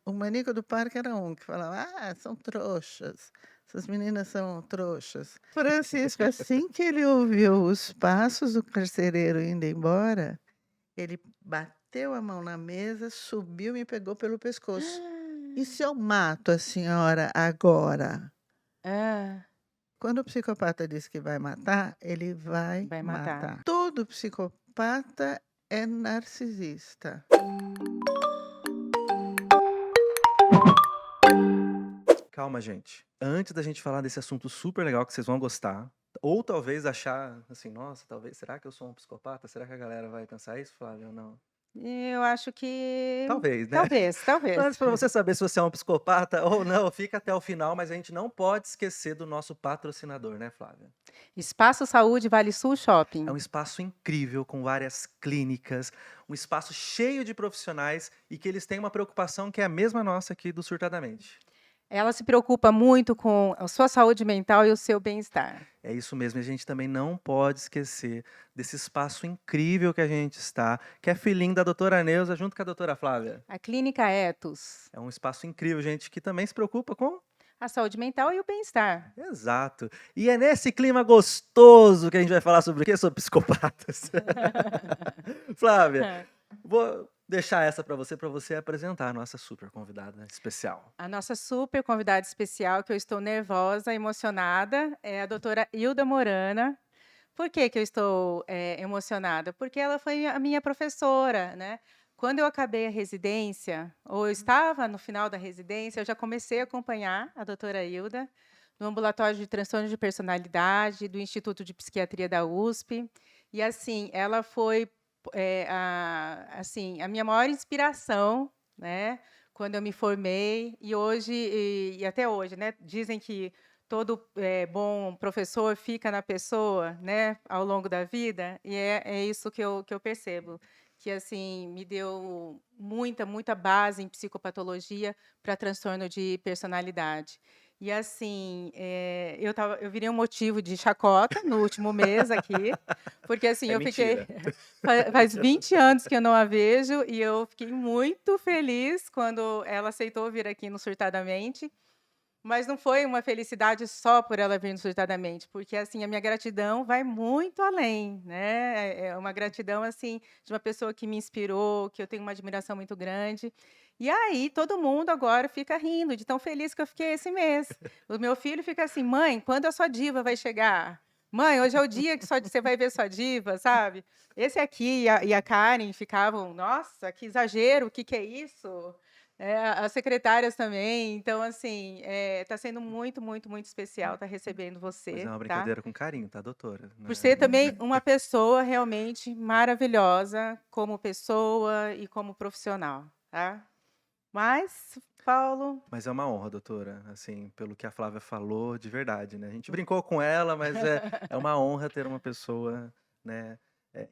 o Maníaco do Parque era um que falava: "Ah, são trouxas, essas meninas são trouxas". Francisco, assim que ele ouviu os passos do carcereiro indo embora, ele bateu a mão na mesa, subiu e me pegou pelo pescoço. "E se eu mato a senhora agora?" Hã. Quando o psicopata diz que vai matar, ele vai Vai matar. matar. Todo psicopata é narcisista. Calma, gente. Antes da gente falar desse assunto super legal que vocês vão gostar, ou talvez achar assim, nossa, talvez, será que eu sou um psicopata? Será que a galera vai pensar isso, Flávia, ou não? Eu acho que Talvez, né? talvez, talvez. Antes, para você saber se você é um psicopata ou não, fica até o final, mas a gente não pode esquecer do nosso patrocinador, né, Flávia? Espaço Saúde Vale Sul É Shopping. um espaço incrível, com várias clínicas, um espaço cheio de profissionais e que eles têm uma preocupação que é a mesma nossa aqui do Surtadamente. Ela se preocupa muito com a sua saúde mental e o seu bem-estar. É isso mesmo, e a gente também não pode esquecer desse espaço incrível que a gente está, que é filhinho da doutora Neuza junto com a doutora Flávia. A Clínica Etos, É um espaço incrível, gente, que também se preocupa com. a saúde mental e o bem-estar. Exato. E é nesse clima gostoso que a gente vai falar sobre o quê? Sobre psicopatas. Flávia, vou deixar essa para você apresentar a nossa super convidada especial. A nossa super convidada especial, que eu estou nervosa, emocionada, é a doutora Hilda Morana. Por que que eu estou, emocionada? Porque ela foi a minha professora, né. Quando eu acabei a residência, ou eu estava no final da residência, eu já comecei a acompanhar a doutora Hilda, no ambulatório de transtorno de personalidade do Instituto de Psiquiatria da USP. E, assim, ela foi, a minha maior inspiração, né, quando eu me formei, e hoje e até hoje, né, dizem que todo, bom professor fica na pessoa, né, ao longo da vida, e é isso que eu percebo, que, assim, me deu muita base em psicopatologia para transtorno de personalidade. E, assim, eu virei um motivo de chacota no último mês aqui, porque, assim, É eu fiquei mentira. faz 20 anos que eu não a vejo, e eu fiquei muito feliz quando ela aceitou vir aqui no Surtadamente. Mas não foi uma felicidade só por ela vir surtadamente, porque, assim, a minha gratidão vai muito além, né, é uma gratidão, assim, de uma pessoa que me inspirou, que eu tenho uma admiração muito grande. E aí todo mundo agora fica rindo de tão feliz que eu fiquei esse mês. O meu filho fica assim: "Mãe, quando a sua diva vai chegar? Mãe, hoje é o dia que você vai ver sua diva", sabe. Esse aqui e a Karen ficavam: "Nossa, que exagero, o que que é isso?". As secretárias também. Então, assim, está sendo muito especial estar recebendo Mas é você, uma tá. brincadeira com carinho, tá, doutora? Por Né? ser também uma pessoa realmente maravilhosa, como pessoa e como profissional, tá. Mas, Paulo, Mas é uma honra, doutora, assim, pelo que a Flávia falou, de verdade, né? A gente brincou com ela, mas é uma honra ter uma pessoa, né,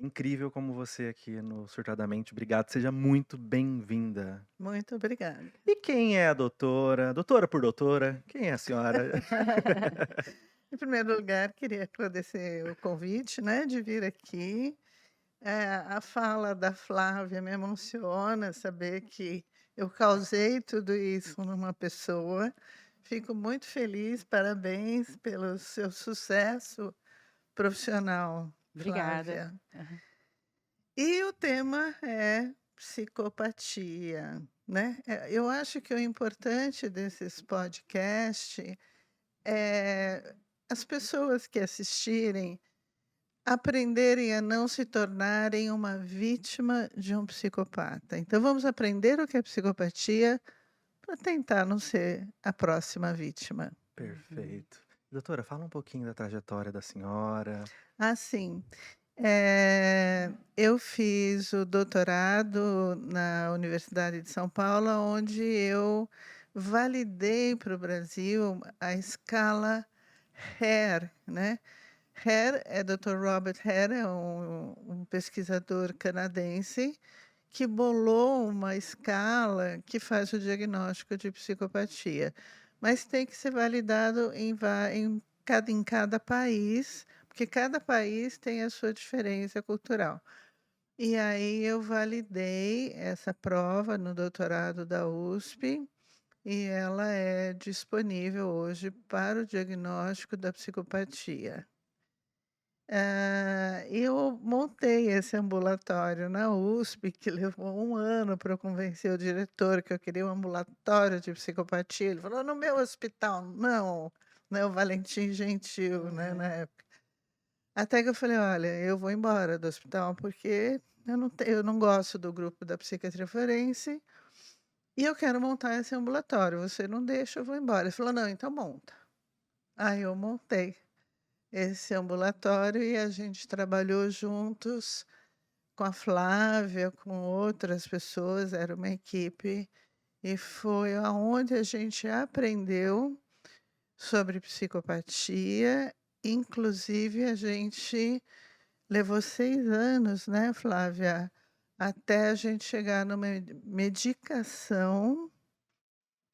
incrível como você aqui no Surtadamente. Obrigado, seja muito bem-vinda. Muito obrigada. E quem é a doutora? Doutora por doutora, quem é a senhora? Em primeiro lugar, queria agradecer o convite, né, de vir aqui. A fala da Flávia me emociona, saber que eu causei tudo isso numa pessoa. Fico muito feliz, parabéns pelo seu sucesso profissional, obrigada. Flávia. Aham. E o tema é psicopatia, né. Eu acho que o importante desses podcast é as pessoas que assistirem aprenderem a não se tornarem uma vítima de um psicopata. Então vamos aprender o que é psicopatia para tentar não ser a próxima vítima. Uhum. Perfeito. Doutora, fala um pouquinho da trajetória da senhora. Assim, eu fiz o doutorado na Universidade de São Paulo, onde eu validei para o Brasil a escala Hare, né. Hare é Dr. Robert Hare, é um pesquisador canadense que bolou uma escala que faz o diagnóstico de psicopatia, mas tem que ser validado em cada país, porque cada país tem a sua diferença cultural. E aí eu validei essa prova no doutorado da USP e ela é disponível hoje para o diagnóstico da psicopatia. Eu montei esse ambulatório na USP, que levou um ano para eu convencer o diretor que eu queria um ambulatório de psicopatia. Ele falou: "No meu hospital, não", né, o Valentim Gentil, né, na Aham. época. Até que eu falei: "Olha, eu vou embora do hospital, porque eu não gosto do grupo da psiquiatria forense e eu quero montar esse ambulatório. Você não deixa, eu vou embora". Ele falou: "Não, então monta". Aí eu montei esse ambulatório e a gente trabalhou juntos com a Flávia, com outras pessoas, era uma equipe, e foi aonde a gente aprendeu sobre psicopatia. Inclusive, a gente levou 6 anos, né, Flávia, até a gente chegar numa medicação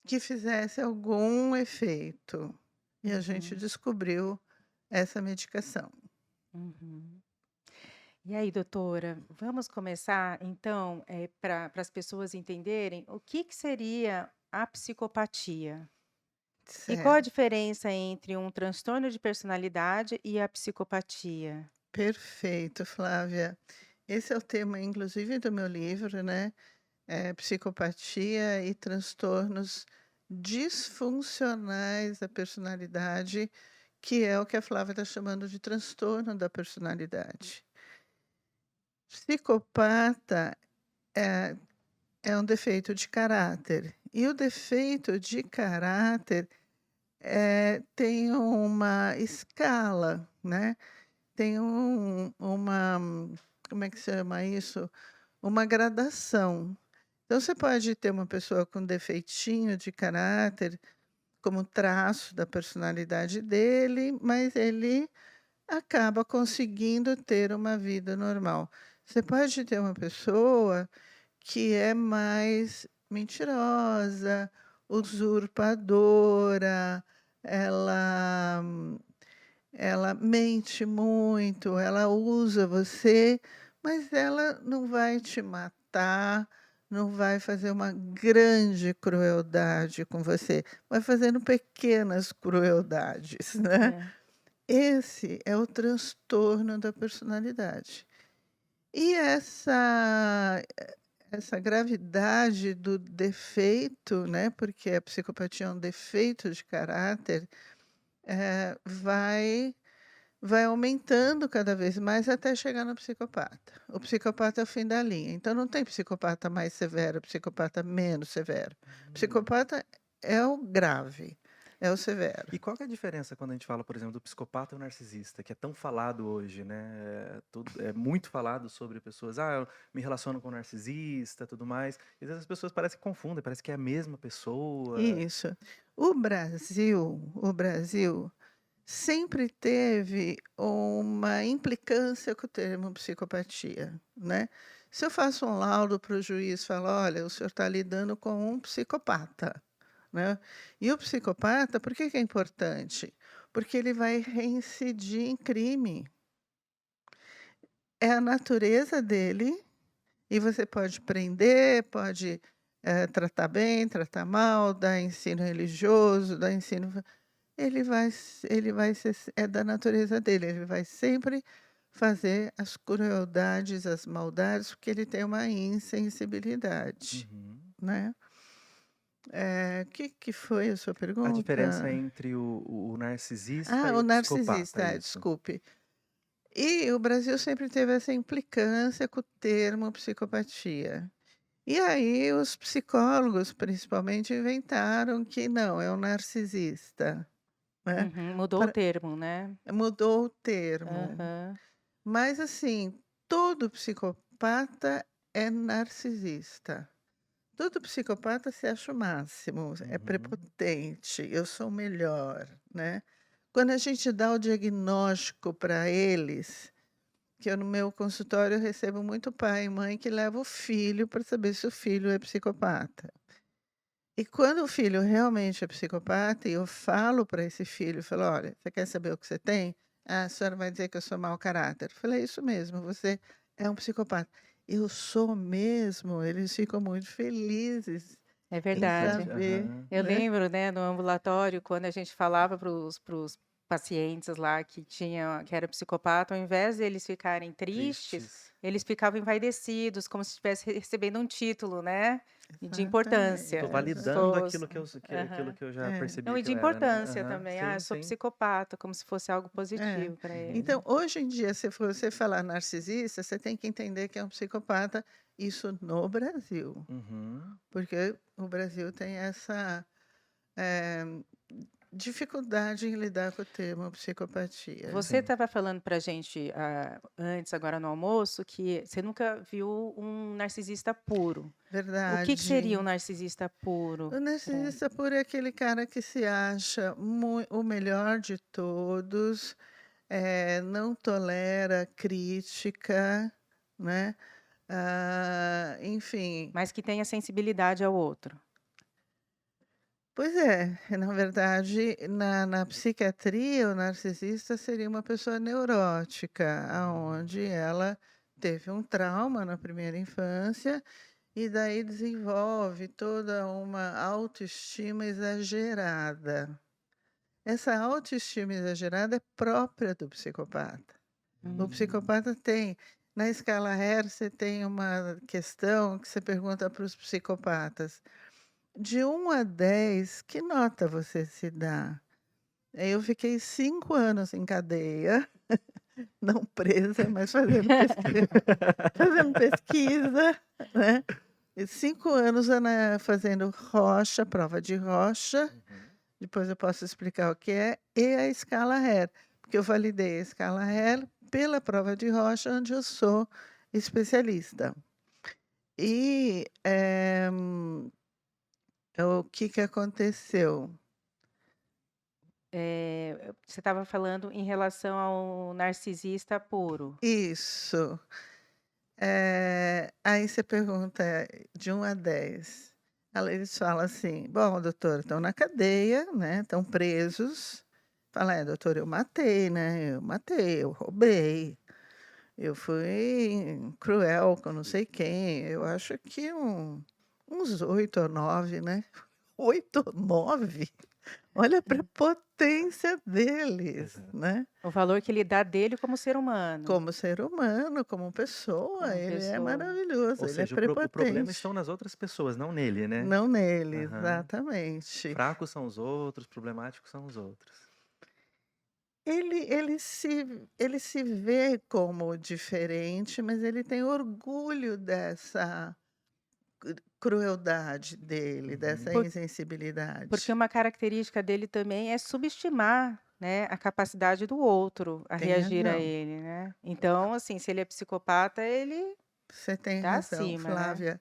que fizesse algum efeito. E a gente Uhum. descobriu essa medicação. Uhum. E aí, doutora, vamos começar então, para as pessoas entenderem o que seria a psicopatia. E qual a Certo. diferença entre um transtorno de personalidade e a psicopatia? Perfeito, Flávia. Esse é o tema, inclusive, do meu livro, né? Psicopatia e transtornos disfuncionais da personalidade, que é o que a Flávia está chamando de transtorno da personalidade. Psicopata é, é um defeito de caráter. E o defeito de caráter tem uma escala, né? Tem uma, como é que se chama isso? Uma gradação. Então, você pode ter uma pessoa com defeitinho de caráter, como traço da personalidade dele, mas ele acaba conseguindo ter uma vida normal. Você pode ter uma pessoa que é mais mentirosa, usurpadora, ela ela mente muito, ela usa você, mas ela não vai te matar, não vai fazer uma grande crueldade com você, vai fazendo pequenas crueldades, né. É. Esse é o transtorno da personalidade. E essa gravidade do defeito, né, porque a psicopatia é um defeito de caráter, vai aumentando cada vez mais até chegar no psicopata. O psicopata é o fim da linha, então não tem psicopata mais severo, psicopata menos severo. Hum. Psicopata é o grave, é o severo. E qual que é a diferença quando a gente fala, por exemplo, do psicopata e o narcisista, que é tão falado hoje, né? É muito falado sobre pessoas, eu me relaciono com o narcisista, tudo mais. E às vezes as pessoas parecem que confundem, parece que é a mesma pessoa. Isso. O Brasil sempre teve uma implicância com o termo psicopatia, né. Se eu faço um laudo para o juiz e falo: "Olha, o senhor está lidando com um psicopata", né. E o psicopata, por que que é importante? Porque ele vai reincidir em crime. É a natureza dele e você pode prender, pode, tratar bem, tratar mal, dar ensino religioso, dar ensino. Ele vai ser, é da natureza dele, ele vai sempre fazer as crueldades, as maldades, porque ele tem uma insensibilidade, Uhum. né. Que foi a sua A diferença pergunta? entre o narcisista Ah, e o o psicopata, narcisista, isso. desculpe. E o Brasil sempre teve essa implicância com o termo psicopatia. E aí os psicólogos, principalmente, inventaram que não, é o narcisista, né. Uhum. Mudou o termo, né? Mudou o termo. Aham. Mas assim, todo psicopata é narcisista. Todo psicopata se acha o máximo, é Uhum. prepotente, eu sou o melhor, né. Quando a gente dá o diagnóstico para eles, que eu no meu consultório eu recebo muito pai e mãe que leva o filho para saber se o filho é psicopata. E quando o filho realmente é psicopata e eu falo para esse filho, eu falo: "Olha, você quer saber o que você tem? Ah, a senhora vai dizer que eu sou mau caráter". Eu falei: "É isso mesmo, você é um psicopata". eu sou mesmo, eles ficam muito felizes É em verdade. saber, Aham. Eu né? lembro, né, no ambulatório, quando a gente falava para os pacientes lá que era psicopata, ao invés de eles ficarem tristes, Tristes. eles ficavam envaidecidos, como se estivesse recebendo um título, né, de Exatamente, Tô importância. validando Pessoas aquilo aquilo aham. que eu já é. Não, percebi e que de eu era, né. importância Aham. também. "Ah, eu Sim, sou sim. psicopata", como se fosse algo É. positivo para Uhum. eles. Então, hoje em dia, se você falar narcisista, você tem que entender que é um psicopata, isso no Brasil, Uhum. porque o Brasil tem essa eh, dificuldade em lidar com o termo psicopatia. Você Sim. estava falando pra gente, antes, agora no almoço, que você nunca viu um narcisista puro. O que seria um Verdade. narcisista puro O pra narcisista puro é aquele cara que se acha o melhor de todos, não tolera crítica, né? Enfim. mas que tenha sensibilidade ao outro? Pois é, na verdade, na psiquiatria, o narcisista seria uma pessoa neurótica, Hum. aonde ela teve um trauma na primeira infância e daí desenvolve toda uma autoestima exagerada. Essa autoestima exagerada é própria do psicopata. O Hum. psicopata tem, na escala Hers, você tem uma questão que você pergunta para os psicopatas. De 1 a 10, que nota você se dá? Aí eu fiquei 5 anos em cadeia, não presa, mas fazendo pesquisa, né, e 5 anos fazendo rocha, prova de rocha, Uhum. depois eu posso explicar o que é, e a escala Hers, porque eu validei a escala Hers pela prova de rocha, onde eu sou especialista. E, o que aconteceu? Você estava falando em relação ao narcisista puro. Isso. Aí você pergunta de 1 a 10. Eles falam assim: "Bom, doutor, estão na cadeia, né, estão presos". Fala: "É, doutor, eu matei, né, eu roubei, eu fui cruel com não sei quem". Eu acho que uns 8 ou 9, né. 8 ou 9? Olha a prepotência deles, Aham. né. O valor que ele dá dele como ser humano, Como ser humano, como pessoa, como ele é pessoa. maravilhoso, Ou ele é seja, o problema estão prepotente. nas outras pessoas, não nele, né? Não nele, Aham. exatamente. Fracos são os outros, problemáticos são os outros. Ele se vê como diferente, mas ele tem orgulho dessa crueldade dele, dessa Uhum. Porque insensibilidade. uma característica dele também é subestimar, né, a capacidade do outro a Tem reagir a razão. ele, né. Então, assim, se ele é psicopata, ele Você tem tá razão, acima, né. Flávia.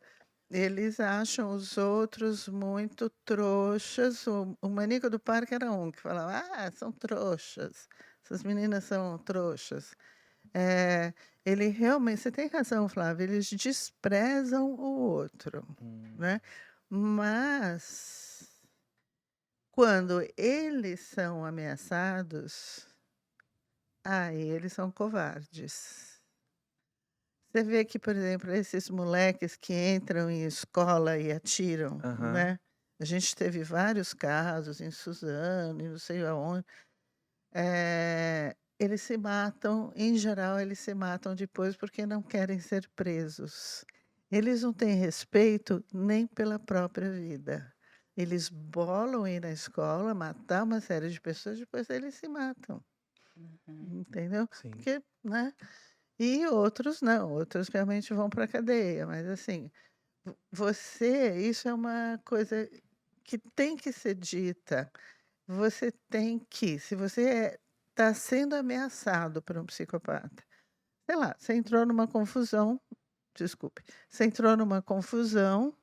Eles acham os outros muito trouxas. O Maníaco do Parque era um que falava: "Ah, são trouxas, essas meninas são trouxas". Ele realmente, você tem razão, Flávia, eles desprezam o outro, Hum. né. Mas, quando eles são ameaçados, aí eles são covardes. Você vê que, por exemplo, esses moleques que entram em escola e atiram, Aham. né, a gente teve vários casos em Suzano e não sei aonde, eles se matam, em geral, eles se matam depois porque não querem ser presos. Eles não têm respeito nem pela própria vida. Eles bolam ir na escola, matar uma série de pessoas, depois eles se matam, Uhum. entendeu? Sim. Porque, né? E outros não, outros realmente vão para a cadeia, mas assim, isso é uma coisa que tem que ser dita. Você tem que, se você está sendo ameaçado por um psicopata, sei lá, você entrou numa confusão, desculpe, você entrou numa confusão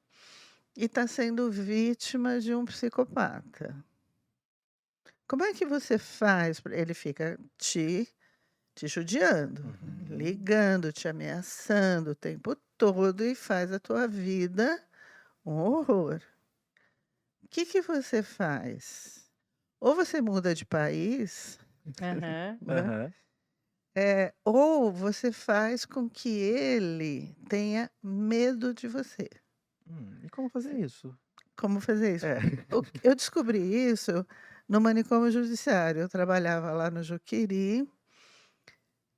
e está sendo vítima de um psicopata. Como é que você faz? Ele fica te judiando, Uhum. ligando, te ameaçando o tempo todo e faz a tua vida um horror. O que você faz? Ou você muda de país, Aham. né? Aham. ou você faz com que ele tenha medo de você. E como fazer isso? Como fazer isso? É. Eu descobri isso no manicômio judiciário. Eu trabalhava lá no Juqueri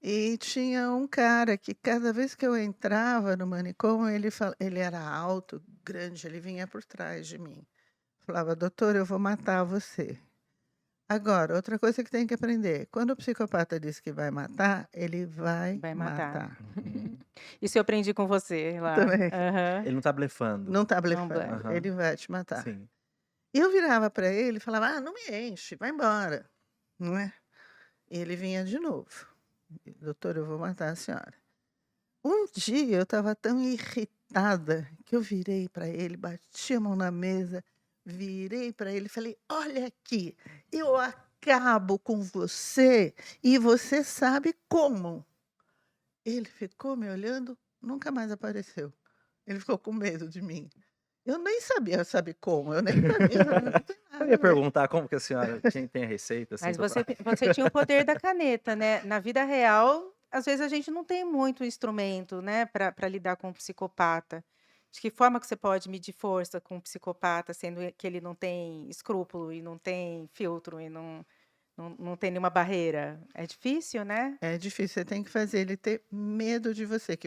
e tinha um cara que cada vez que eu entrava no manicômio, ele era alto, grande, ele vinha por trás de mim. Falava: "Doutor, eu vou matar você". Agora, outra coisa que tem que aprender, quando o psicopata diz que vai matar, ele vai Vai matar. matar. Uhum. Isso eu aprendi com você lá. Também. Aham. Ele não tá blefando. Não tá Não blefando, blefe. Aham. ele vai te matar. Sim. E eu virava para ele e falava: "Ah, não me enche, vai embora", não é. E ele vinha de novo: "Doutor, eu vou matar a senhora". Um dia eu estava tão irritada que eu virei para ele, bati a mão na mesa, virei para ele e falei: "Olha aqui, eu acabo com você e você sabe como". Ele ficou me olhando, nunca mais apareceu. Ele ficou com medo de mim. Eu nem sabia, sabe como, eu nem sabia, eu falei: "Não tem Eu nada ia a ver". perguntar como que a senhora tem a receita, assim, Mas pra pra você tinha o poder da caneta, né. Na vida real, às vezes a gente não tem muito instrumento, né, para lidar com um psicopata. De que forma que você pode medir força com um psicopata, sendo que ele não tem escrúpulo e não tem filtro e não tem nenhuma barreira? É difícil, né? É difícil, você tem que fazer ele ter medo de você,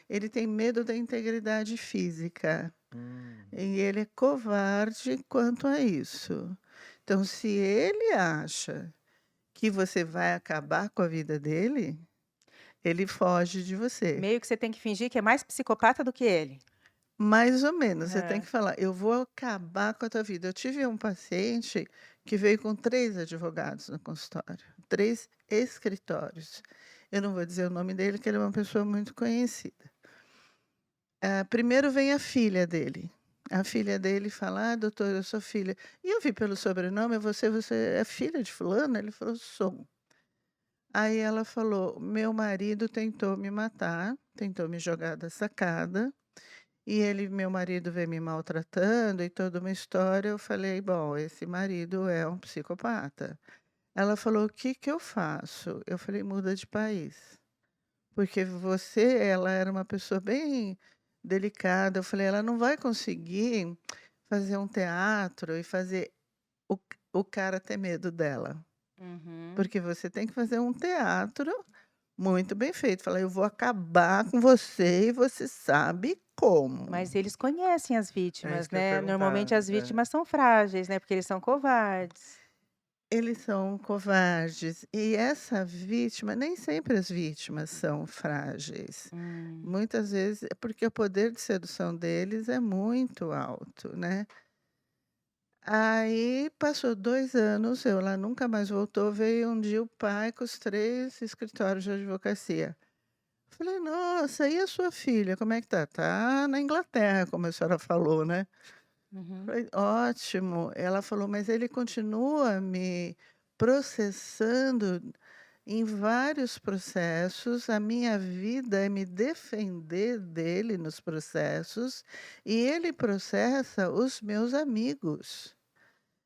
ele tem medo da integridade física, Hum. e ele é covarde quanto a isso. Então, se ele acha que você vai acabar com a vida dele, ele foge de você. Meio que você tem que fingir que é mais psicopata do que ele. Mais ou menos, você tem É. que falar: "Eu vou acabar com a tua vida". Eu tive um paciente que veio com 3 advogados no consultório, 3 escritórios. Eu não vou dizer o nome dele, que ele é uma pessoa muito conhecida. Primeiro vem a filha dele. A filha dele fala: "Ah, doutor, eu sou filha". E eu vi pelo sobrenome: Você é filha de fulano?" Ele falou: "Sou". Aí ela falou: "Meu marido tentou me matar, tentou me jogar da sacada, e meu marido vem me maltratando e toda uma história". Eu falei: "Bom, esse marido é um psicopata". Ela falou: "O que que eu faço?". Eu falei: "Muda de país". Porque ela era uma pessoa bem delicada. Eu falei: "Ela não vai conseguir fazer um teatro e fazer o cara ter medo dela, Uhum. porque você tem que fazer um teatro muito bem feito". Falei: "Eu vou acabar com você e você sabe como". Mas eles conhecem as É isso vítimas, que eu ia né. perguntar. Normalmente as vítimas são frágeis, né, porque eles são covardes. Eles são covardes e essa vítima, nem sempre as vítimas são frágeis. Hum. Muitas vezes é porque o poder de sedução deles é muito alto, né. Aí passou 2 anos, ela nunca mais voltou, veio um dia o pai com os 3 escritórios de advocacia. Falei: "Nossa, e a sua filha, como é que tá?". "Tá na Inglaterra", como a senhora falou, né. Uhum. Falei: "Ótimo". Ela falou: "Mas ele continua me processando em vários processos, a minha vida é me defender dele nos processos, e ele processa os meus amigos.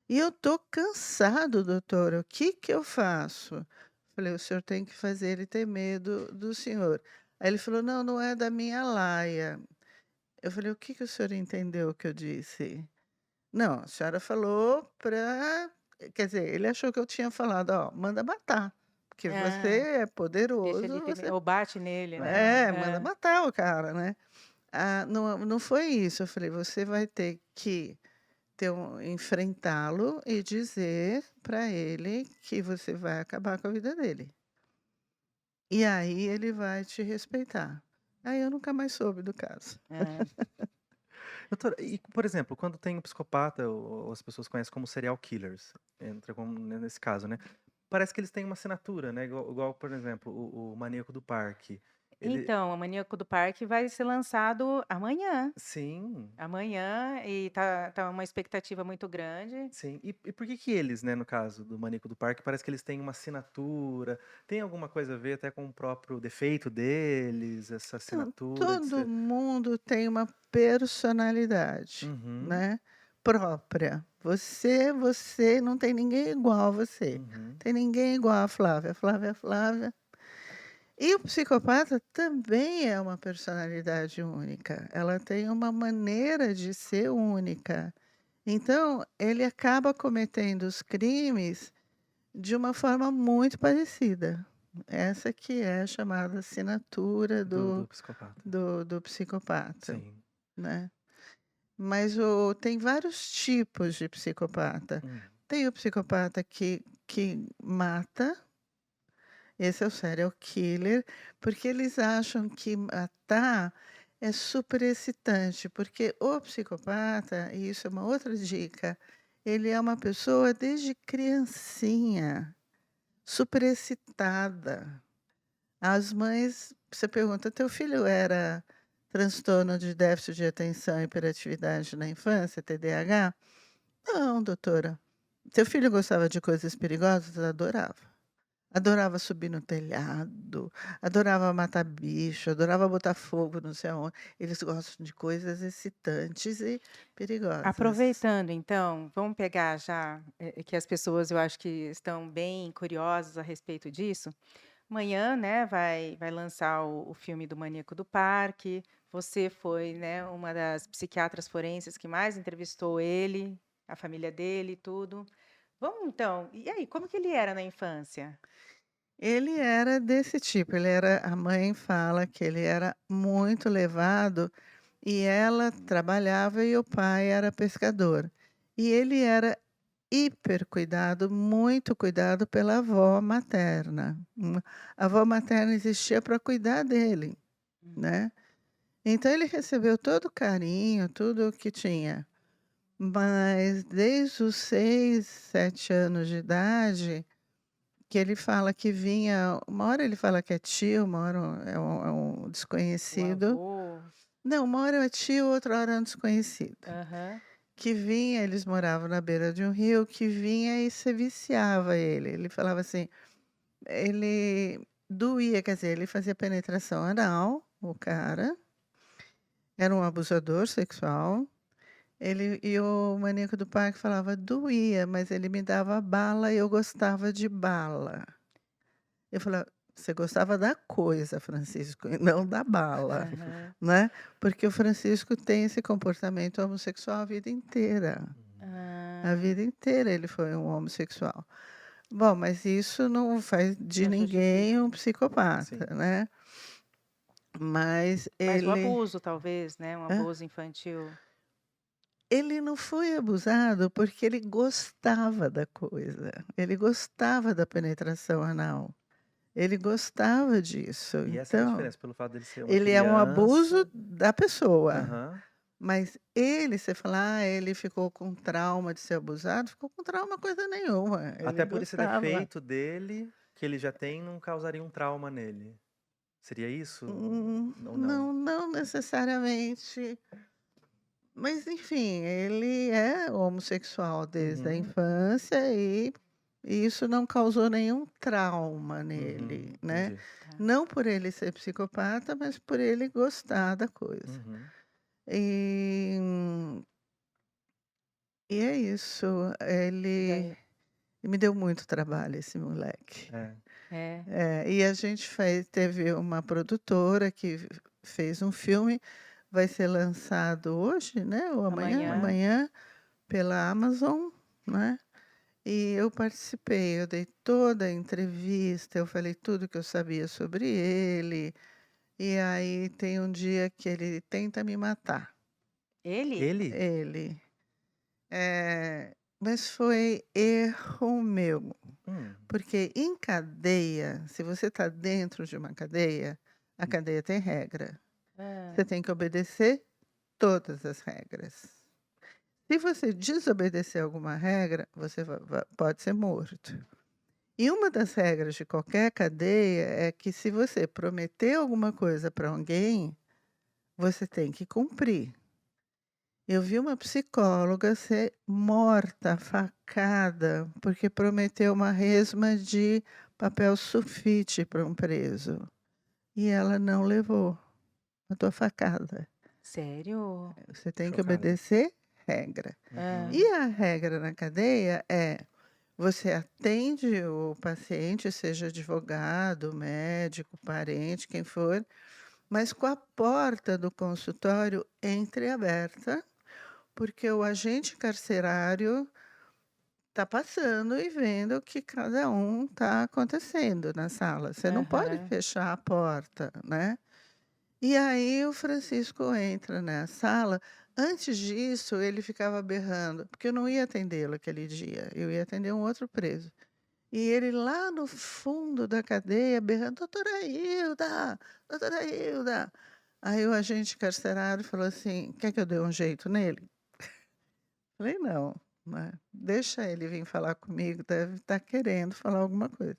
E eu tô cansado, doutora, o que que eu faço?". Falei: "O senhor tem que fazer ele ter medo do senhor". Aí ele falou: "Não, não é da minha laia". Eu falei: "O que que o senhor entendeu que eu disse?". "Não, a senhora falou para", quer dizer, ele achou que eu tinha falado: "Ó, manda matar, porque Ah, você é deixa poderoso, ele ter me você". ou bate nele, né. É, manda É. matar o cara, né. Ah, não foi isso, eu falei: "Você vai ter que enfrentá-lo e dizer para ele que você vai acabar com a vida dele. E aí ele vai te respeitar". Aí eu nunca mais soube do caso. É. Doutora, e por exemplo, quando tem um psicopata, ou as pessoas conhecem como serial killers, entra como nesse caso, né? Parece que eles têm uma assinatura, né? Igual, por exemplo, o Maníaco do Parque. Ele, Então, o Maníaco do Parque vai ser lançado amanhã. sim, Amanhã e tá uma expectativa muito grande. sim. E por que que eles, né, no caso do Maníaco do Parque, parece que eles têm uma assinatura? Tem alguma coisa a ver até com o próprio defeito deles, essa Então, assinatura de todo ser. mundo tem uma personalidade, Uhum, né, própria. Você não tem ninguém igual a você. uhum. Tem ninguém igual a Flávia. A Flávia é a Flávia. E o psicopata também é uma personalidade única. Ela tem uma maneira de ser única. Então, ele acaba cometendo os crimes de uma forma muito parecida. Essa que é a chamada assinatura Do psicopata. do psicopata, Sim. né. Mas tem vários tipos de psicopata. Hum. Tem o psicopata que mata, esse é o serial killer, porque eles acham que matar é super excitante, porque o psicopata, e isso é uma outra dica, ele é uma pessoa desde criancinha, super excitada. As mães, você pergunta: "Teu filho era transtorno de déficit de atenção e hiperatividade na infância, TDAH?" "Não, doutora." "Teu filho gostava de coisas perigosas?" "Adorava. Adorava subir no telhado, adorava matar bicho, adorava botar fogo não sei aonde." Eles gostam de coisas excitantes e perigosas. Aproveitando então, vamos pegar já, que as pessoas eu acho que estão bem curiosas a respeito disso. Amanhã, né, vai lançar o filme do Maníaco do Parque. Você foi, né, uma das psiquiatras forenses que mais entrevistou ele, a família dele e tudo. Vamos então, e aí, como que ele era na infância? Ele era desse tipo, ele era, a mãe fala que ele era muito levado, e ela trabalhava e o pai era pescador. E ele era hiper cuidado, muito cuidado pela avó materna. A avó materna existia para cuidar dele, Hum. né. Então ele recebeu todo o carinho, tudo o que tinha. Mas desde os 6, 7 anos de idade, que ele fala que vinha, uma hora ele fala que é tio, uma hora é um O desconhecido. avô. Não, uma hora é tio, outra hora é um desconhecido. Aham. Que vinha, eles moravam na beira de um rio, que vinha e se viciava ele. Ele falava assim, ele doía, quer dizer, ele fazia penetração anal, o cara, era um abusador sexual. Ele, e o maníaco do parque falava: "Doía, mas ele me dava bala e eu gostava de bala." Eu falava: "Você gostava da coisa, Francisco, e não da bala", Aham. né, porque o Francisco tem esse comportamento homossexual a vida inteira. A Ah, vida inteira ele foi um homossexual. Bom, mas isso não faz de não ninguém justifica. um psicopata, Sim. né. Mas Mas o ele abuso talvez, né, um hã? abuso infantil. Ele não foi abusado porque ele gostava da coisa, ele gostava da penetração anal, ele gostava disso. E essa que é a Então, diferença, pelo fato dele ser uma ele é um abuso criança. da pessoa, Aham. mas ele, você fala: "Ah, ele ficou com trauma de ser abusado", ficou com trauma coisa nenhuma, ele Até por esse gostava. defeito dele, que ele já tem, não causaria um trauma nele. Seria isso? Ou não? Não, não necessariamente. Mas enfim, ele é homossexual desde a Uhum. infância e isso não causou nenhum trauma nele, né. Entendi. Tá. Não por ele ser psicopata, mas por ele gostar da coisa. Uhum. E e é isso, E ele daí me deu muito trabalho esse moleque. É. é, É, e a gente teve uma produtora que fez um filme, vai ser lançado hoje, né, ou amanhã? amanhã. Amanhã, pela Amazon, né. E eu participei, eu dei toda a entrevista, eu falei tudo que eu sabia sobre ele, e aí tem um dia que ele tenta me matar, Ele? Ele? ele. Mas foi erro meu, Hum. porque em cadeia, se você está dentro de uma cadeia, a cadeia tem regra. Hã. Você tem que obedecer todas as regras. Se você desobedecer alguma regra, você pode ser morto. E uma das regras de qualquer cadeia é que se você prometer alguma coisa para alguém, você tem que cumprir. Eu vi uma psicóloga ser morta, facada, porque prometeu uma resma de papel sulfite para um preso. E ela não levou. Matou a facada. Sério? Você tem que Chocado. obedecer regra. Hã. E Uhum. a regra na cadeia é: Você atende o paciente, seja advogado, médico, parente, quem for, mas com a porta do consultório entreaberta, porque o agente carcerário está passando e vendo o que cada um está acontecendo na sala. Você não pode Aham. fechar a porta, né? E aí o Francisco entra na sala. Antes disso, ele ficava berrando, porque eu não ia atendê-lo aquele dia, eu ia atender um outro preso. E ele lá no fundo da cadeia berrando: doutora Hilda, doutora Hilda. Aí o agente carcerário falou assim: quer que eu dê um jeito nele? Falei: não, né? Deixa ele vir falar comigo, deve estar querendo falar alguma coisa.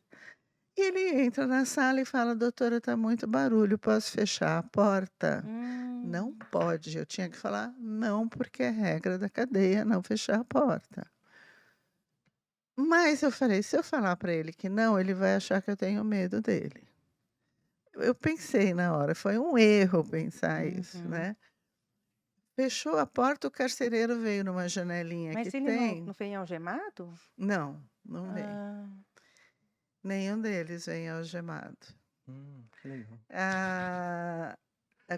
E ele entra na sala e fala: doutora, está muito barulho, posso fechar a porta? Não Hum. pode. Eu tinha que falar não, porque é regra da cadeia não fechar a porta. Mas eu falei: se eu falar para ele que não, ele vai achar que eu tenho medo dele. Eu pensei na hora, foi um erro pensar isso, Uhum. né? Fechou a porta, o carcereiro veio numa janelinha que Mas ele não tem. vem algemado? Não, não vem. Ah. Nenhum deles vem algemado. Que legal. Ah,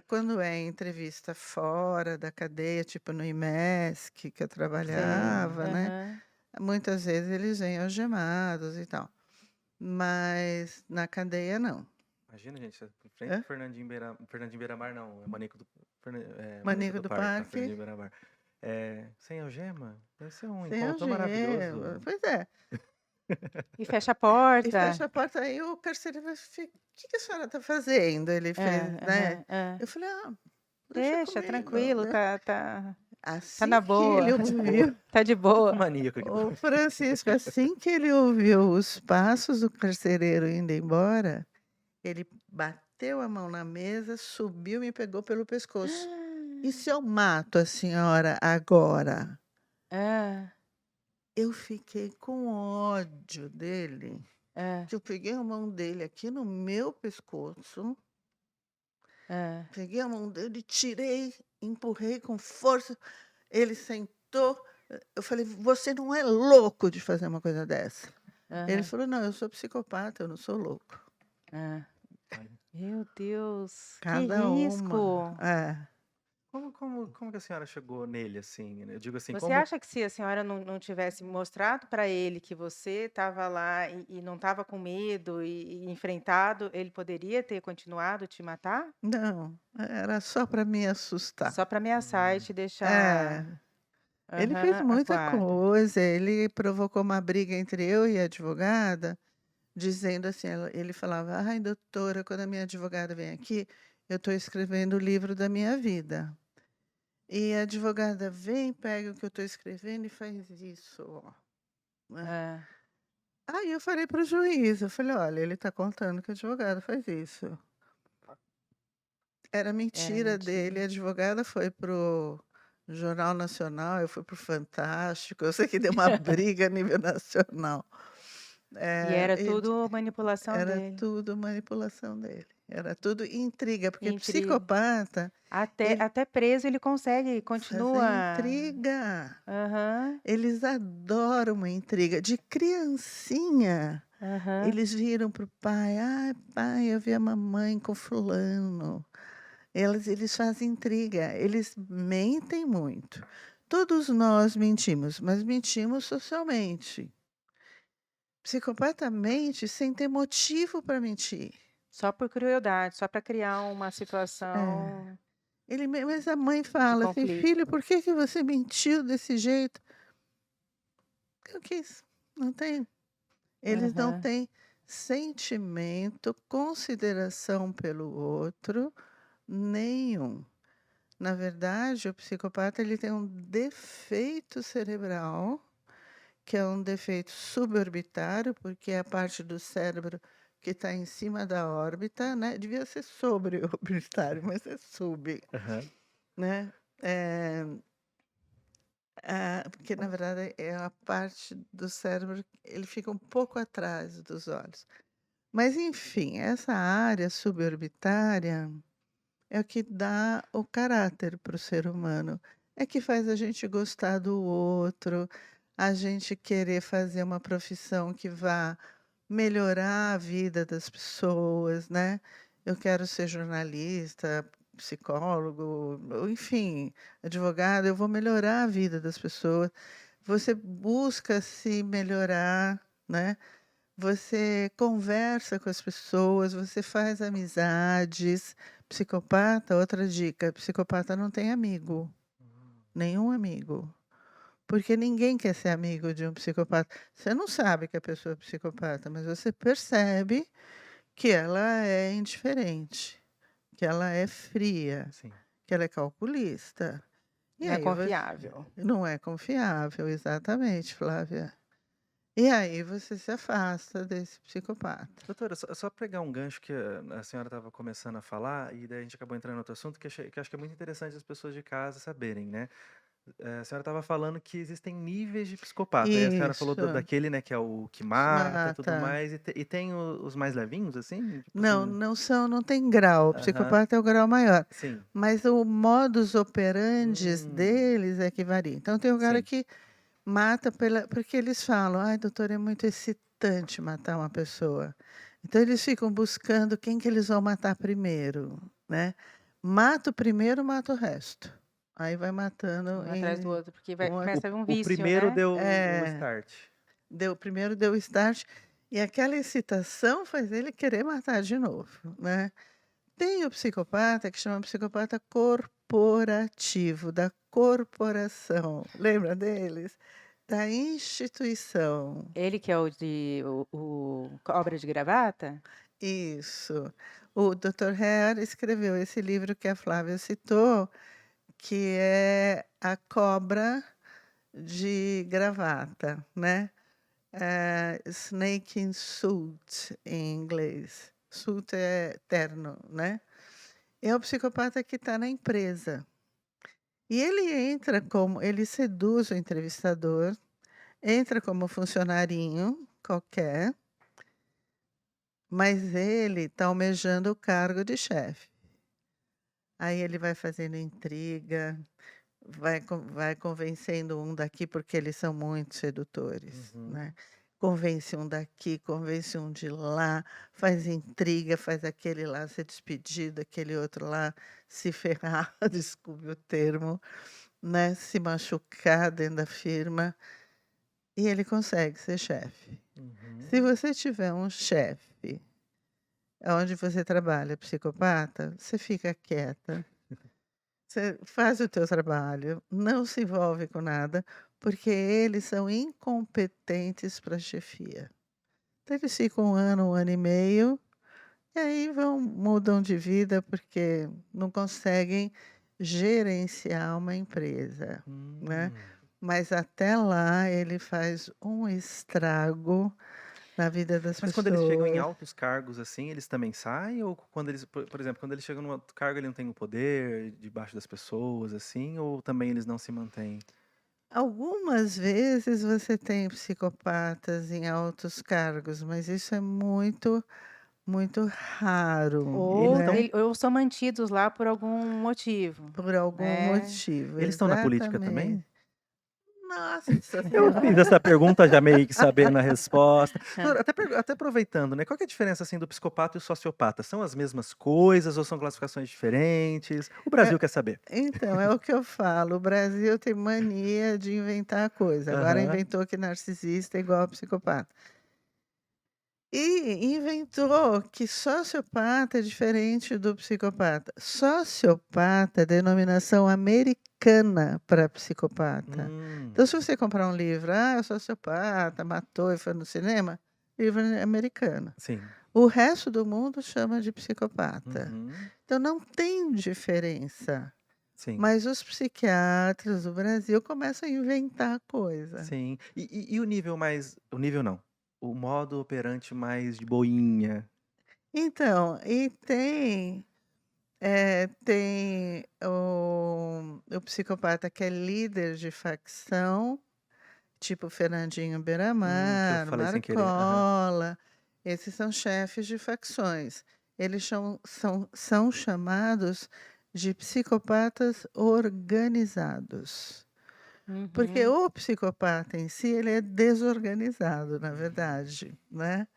quando é entrevista fora da cadeia, tipo no IMESC, que eu Sei. trabalhava, né? Aham. Muitas vezes eles vêm algemados e tal. Mas na cadeia, não. Imagina, gente, em frente Hã? pro Fernandinho Beiramar, não, é Maníaco Maníaco do do Parque, tá? Parque, Fernandinho Beiramar. Sem algema? Deve ser um sem encontro algema. maravilhoso. Pois é. E fecha a E porta? fecha a porta, aí o carcereiro vai ficar: o que que a senhora está fazendo? Ele fez, né? Aham, hã. Eu falei: ah, deixa Deixa, comigo, tranquilo, né? tá Assim na que ele boa. Tá de boa. ouviu, Tá de Tipo boa. maníaco aqui. o Francisco, assim que ele ouviu os passos do carcereiro indo embora, ele bateu a mão na mesa, subiu e me pegou pelo pescoço. E se eu mato a senhora agora? Hã, Eu fiquei com ódio dele, hã, que eu peguei a mão dele aqui no meu pescoço, hã. peguei a mão dele, tirei, empurrei com força. Ele sentou. Eu falei: você não é louco de fazer uma coisa dessa? Ele Aham. falou: não, eu sou psicopata, eu não sou louco. Hã. Olha, Meu Deus, que Cada uma. risco. É. como que a senhora chegou nele, assim, né? Eu digo assim, Você como... acha que se a senhora não tivesse mostrado para ele que você estava lá e não estava com medo e enfrentado, ele poderia ter continuado te matar? Não, era só para me assustar. Só para ameaçar e Hum, te É. deixar Ele fez aham, muita acuada. coisa, ele provocou uma briga entre eu e a advogada, dizendo assim, ele falava: ai, doutora, quando a minha advogada vem aqui, eu estou escrevendo o livro da minha vida. E a advogada vem, pega o que eu estou escrevendo e faz isso, ó, né. Hã. Aí eu falei para o juiz, eu falei: olha, ele está contando que a advogada faz isso. Era Era mentira dele, mentira. a advogada foi pro Jornal Nacional, eu fui pro Fantástico, eu sei que deu uma briga a nível nacional. E Eh, era e tudo manipulação Era dele. tudo manipulação dele, era tudo intriga, porque Intriga. psicopata, Até ele até preso ele consegue, fazer continua intriga, aham, eles adoram uma intriga. De criancinha, aham. eles viram para o pai: "Ai, pai, eu vi a mamãe com fulano". Eles fazem intriga, eles mentem muito. Todos nós mentimos, mas mentimos socialmente. Psicopata mente sem ter motivo para mentir. Só por crueldade, só para criar uma É. situação Mas a mãe de fala assim: conflito. filho, por que que você mentiu desse jeito? Eu quis. Não tem. Eles não Aham. têm sentimento, consideração pelo outro nenhum. Na verdade, o psicopata ele tem um defeito cerebral, que é um defeito suborbitário, porque é a parte do cérebro que está em cima da órbita, né? Devia ser sobreorbitário, mas é sub, aham. né? Eh, porque na verdade é a parte do cérebro, ele fica um pouco atrás dos olhos. Mas enfim, essa área suborbitária é o que dá o caráter para o ser humano. É que faz a gente gostar do outro, a gente querer fazer uma profissão que vá melhorar a vida das pessoas, né. Eu quero ser jornalista, psicólogo, ou enfim, advogado, eu vou melhorar a vida das pessoas. Você busca se melhorar, né. Você conversa com as pessoas, você faz amizades. Psicopata, outra dica, psicopata não tem amigo, nenhum amigo. Porque ninguém quer ser amigo de um psicopata. Você não sabe que a pessoa é psicopata, mas você percebe que ela é indiferente, que ela é fria, Sim. que ela é calculista. E Não é aí você confiável. não é confiável, exatamente, Flávia. E aí você se afasta desse psicopata. Doutora, só pegar um gancho que a senhora estava começando a falar, e daí a gente acabou entrando em outro assunto, que acho que é muito interessante as pessoas de casa saberem, né? A senhora estava falando que existem níveis de psicopata. Aí a senhora falou Isso, daquele, né, que é o que te mata e tudo mata. mais, e tem os mais levinhos, assim? Tipo Não, assim. não tem grau, o Aham, psicopata é o grau maior, sim. mas o modus operandi Hum, deles é que varia. Então tem o cara sim. que mata pela porque eles falam: "Ai, doutor, é muito excitante matar uma pessoa". Então eles ficam buscando quem que eles vão matar primeiro, né. Mata o primeiro, mata o resto. Aí vai matando Um atrás do em outro, porque um a começa a vir um O vício, primeiro né? deu o é. start. Primeiro deu o start, e aquela excitação faz ele querer matar de novo, né. Tem o psicopata que chama psicopata corporativo, da corporação, lembra deles? Da instituição. Ele que é o cobra de gravata? Isso. O Dr. Hare escreveu esse livro que a Flávia citou, que é A Cobra de Gravata, né. Snake in Suit, em inglês. Suit é terno, né. É o psicopata que está na empresa. E ele seduz o entrevistador, entra como funcionarinho qualquer, mas ele está almejando o cargo de chefe. Aí ele vai fazendo intriga, vai convencendo um daqui, porque eles são muito sedutores, né. Uhum. Convence um daqui, convence um de lá, faz intriga, faz aquele lá ser despedido, aquele outro lá se ferrar, desculpe o termo, né, se machucar dentro da firma, e ele consegue ser chefe. Se Uhum. você tiver um chefe onde você trabalha psicopata, você fica quieta. Você faz o teu trabalho, não se envolve com nada, porque eles são incompetentes para chefia. Então eles ficam um ano e meio, e aí mudam de vida, porque não conseguem gerenciar uma empresa, né. Hum. Mas até lá ele faz um estrago na vida das Mas quando eles chegam em pessoas. altos cargos, assim, eles também saem? Ou quando eles, por exemplo, quando eles chegam num alto cargo, ele não tem o poder debaixo das pessoas, assim? Ou também eles não se mantêm? Algumas vezes você tem psicopatas em altos cargos, mas isso é muito, muito raro, Eles Ou, estão né, ou são mantidos lá por algum motivo, por algum né? motivo, eles estão na política exatamente. também? Nossa Eu fiz senhora! essa pergunta já meio que sabendo a resposta. Doutora, até aproveitando, né, qual que é a diferença, assim, do psicopata e o sociopata? São as mesmas coisas ou são classificações diferentes? O É Brasil quer saber. então, é o que eu falo, o Brasil tem mania de inventar coisa, agora Aham. inventou que narcisista é igual a psicopata. E inventou que sociopata é diferente do psicopata. Sociopata é denominação americana para psicopata. Hum, Então, se você comprar um livro, é sociopata, matou e foi no cinema, livro americano. sim. O resto do mundo chama de psicopata. Uhum, Então, não tem diferença. sim. Mas os psiquiatras do Brasil começam a inventar coisa. Sim. E o nível mais, o nível não, o modo operante mais de boinha? Então, e tem o psicopata que é líder de facção, tipo Fernandinho Que eu Beiramar, falei sem querer. Aham. Marcola, esses são chefes de facções. Eles são chamados de psicopatas organizados. Porque Uhum. o psicopata em si, ele é desorganizado, na verdade, né?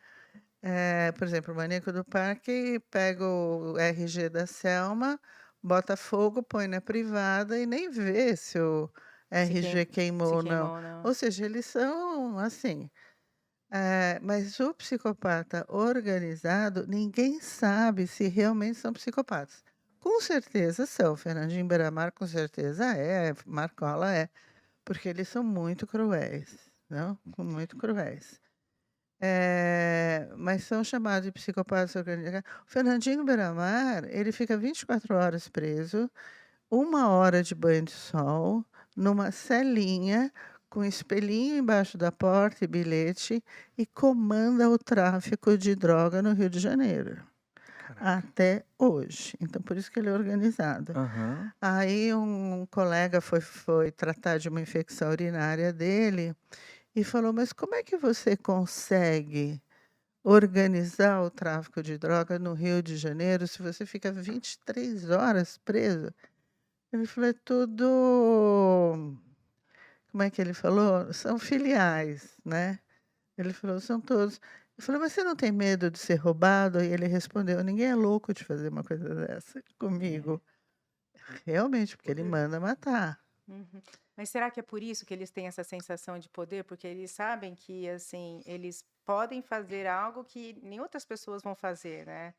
Por exemplo, o maníaco do parque pega o RG da Selma, bota fogo, põe na privada e nem vê se o Se RG queimou se ou não. queimou ou não. Ou seja, eles são assim. Mas o psicopata organizado, ninguém sabe se realmente são psicopatas. Com certeza são. Fernandinho Beiramar, com certeza é. Marcola é. Porque eles são muito cruéis, não? Muito cruéis. Mas são chamados de psicopatas organizados. O Fernandinho Beiramar, ele fica 24 horas preso, 1 hora de banho de sol, numa celinha, com espelhinho embaixo da porta e bilhete, e comanda o tráfico de droga no Rio de Janeiro, Caraca. até hoje. Então, por isso que ele é organizado. Aham. Aí um colega foi tratar de uma infecção urinária dele e falou: "Mas como é que você consegue organizar o tráfico de droga no Rio de Janeiro se você fica 23 horas preso?" Ele falou: "É tudo", como é que ele falou? "São filiais, né". Ele falou: "São todos". Eu falei: "Mas você não tem medo de ser roubado?" E ele respondeu: "Ninguém é louco de fazer uma coisa dessa É. comigo". Realmente, porque ele Poder. manda matar. Uhum. Mas será que é por isso que eles têm essa sensação de poder? Porque eles sabem que, assim, eles podem fazer algo que nem outras pessoas vão fazer, né?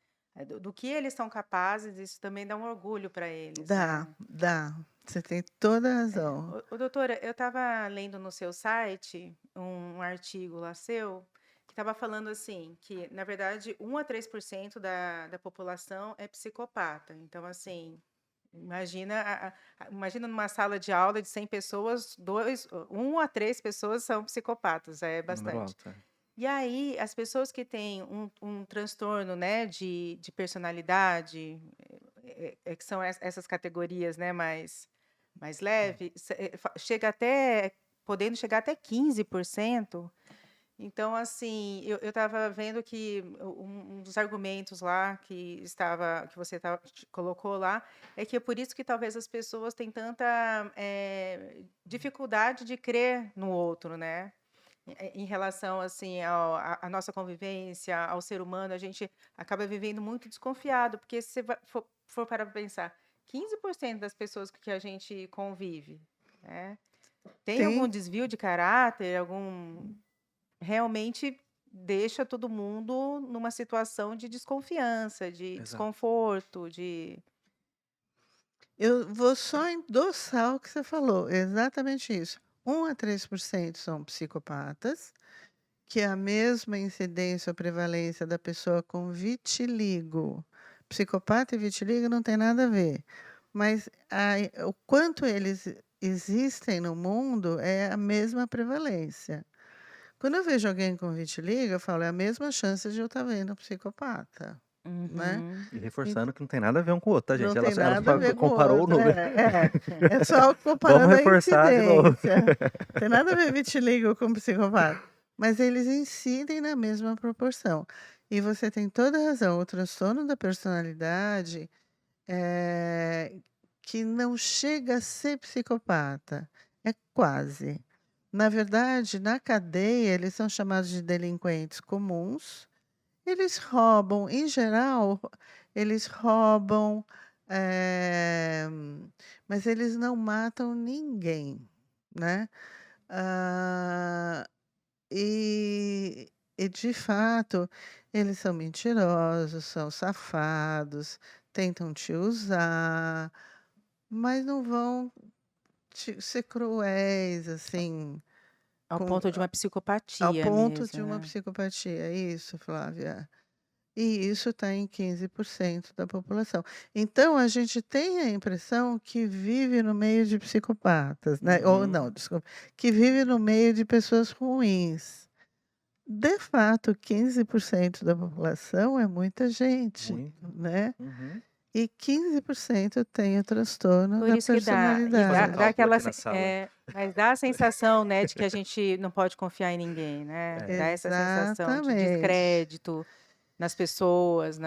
Do que eles são capazes, isso também dá um orgulho para eles, Dá, né? dá. Você tem toda a razão. Doutora, eu estava lendo no seu site um artigo lá seu que estava falando assim, que na verdade 1 a 3% da população é psicopata. Então, assim, imagina, imagina numa sala de aula de 100 pessoas, 1 a 3 pessoas são psicopatas, é Número bastante. alto. E aí, as pessoas que têm um transtorno, né, de personalidade, que são essas categorias, né, mais leve, chega até, podendo chegar até 15%. Então, assim, eu estava vendo que um dos argumentos lá que você colocou lá é que é por isso que talvez as pessoas têm tanta dificuldade de crer no outro, né? Em relação assim à nossa convivência, ao ser humano, a gente acaba vivendo muito desconfiado, porque se você for para pensar, 15% das pessoas com que a gente convive, né, tem algum Tem desvio de caráter, algum realmente deixa todo mundo numa situação de desconfiança, de Exato. desconforto, de Eu vou só endossar o que você falou, exatamente isso. 1 a 3% são psicopatas, que é a mesma incidência ou prevalência da pessoa com vitiligo. Psicopata e vitiligo não tem nada a ver, mas o quanto eles existem no mundo é a mesma prevalência. Quando eu vejo alguém com vitiligo, eu falo, é a mesma chance de eu estar vendo um psicopata, né? Uhum. E E reforçando que não tem nada a ver um com o outro, tá, não gente? Ela, tem ela nada a só ver com o comparou o outro. número. É só Vamos comparando a reforçar de novo. incidência. Tem nada a ver vitiligo com psicopata. Mas eles incidem na mesma proporção. E você tem toda a razão. O transtorno da personalidade que não chega a ser psicopata. É quase. Na verdade, na cadeia, eles são chamados de delinquentes comuns. Eles roubam, em geral, eles roubam, eh, mas eles não matam ninguém, né. Ah, e de fato, eles são mentirosos, são safados, tentam te usar, mas não vão ser cruéis, assim, Ao com ponto de uma ao psicopatia ponto mesmo, de uma né? psicopatia. É isso, Flávia. E isso está em 15% da população. Então, a gente tem a impressão que vive no meio de psicopatas, né? Ou Uhum. não, desculpa, que vive no meio de pessoas ruins. De fato, 15% da população é muita gente, Muito. né? Uhum. E 15% tem o transtorno Por da isso que dá, Vou fazer um dá personalidade. cálculo aquela, aqui na sala. mas dá a sensação, né, de que a gente não pode confiar em ninguém, né? É. Dá essa sensação de Exatamente. descrédito. nas pessoas,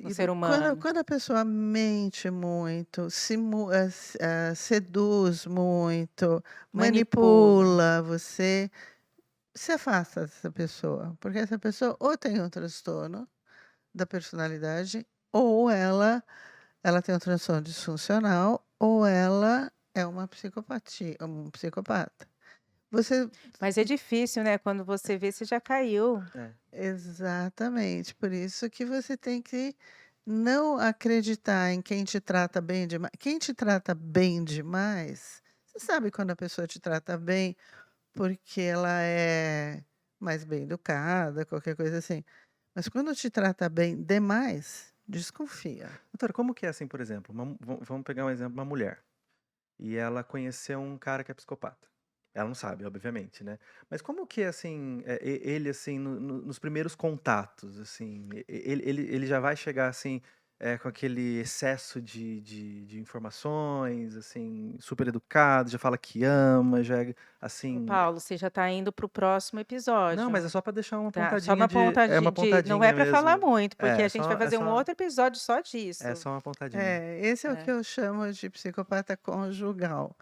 no ser humano. Quando a pessoa mente muito, seduz muito, Manipula. manipula você, se afasta dessa pessoa, porque essa pessoa ou tem um transtorno da personalidade, ou ela tem um transtorno disfuncional, ou ela é uma psicopatia, um psicopata. Você Mas é difícil, né? Quando você vê, você já caiu. É. Exatamente, por isso que você tem que não acreditar em quem te trata bem demais. Quem te trata bem demais, você sabe quando a pessoa te trata bem porque ela é mais bem educada, qualquer coisa assim. Mas quando te trata bem demais, desconfia. Doutora, como que é assim, por exemplo, vamos pegar um exemplo, uma mulher, e ela conheceu um cara que é psicopata. Ela não sabe, obviamente, né? Mas como que é assim, ele assim, nos primeiros contatos, assim, ele já vai chegar assim, com aquele excesso de informações, assim, super educado, já fala que ama, já é Ô, assim. Paulo, você já está indo para o próximo Não, mas é episódio. só para deixar uma Tá? Só pontadinha uma de. É uma não é pontadinha para falar mesmo. muito, porque É a gente vai só, é fazer um só, outro episódio só é disso. só uma pontadinha. Esse é o que É. eu chamo de psicopata conjugal.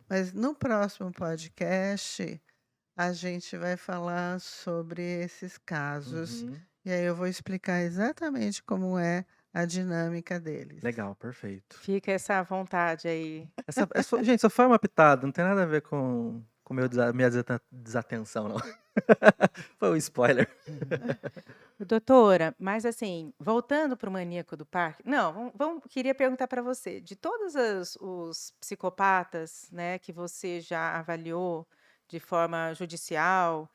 Mas no próximo podcast, a gente vai falar sobre esses casos. Uhum. E aí eu vou explicar exatamente como é a dinâmica deles. Legal, perfeito. Fica essa vontade aí. Gente, só foi uma pitada, não tem nada a ver com minha desatenção, não. Foi um spoiler. Doutora, mas assim, voltando para o maníaco do parque, não, queria perguntar para você, de todos os psicopatas, né, que você já avaliou de forma judicial,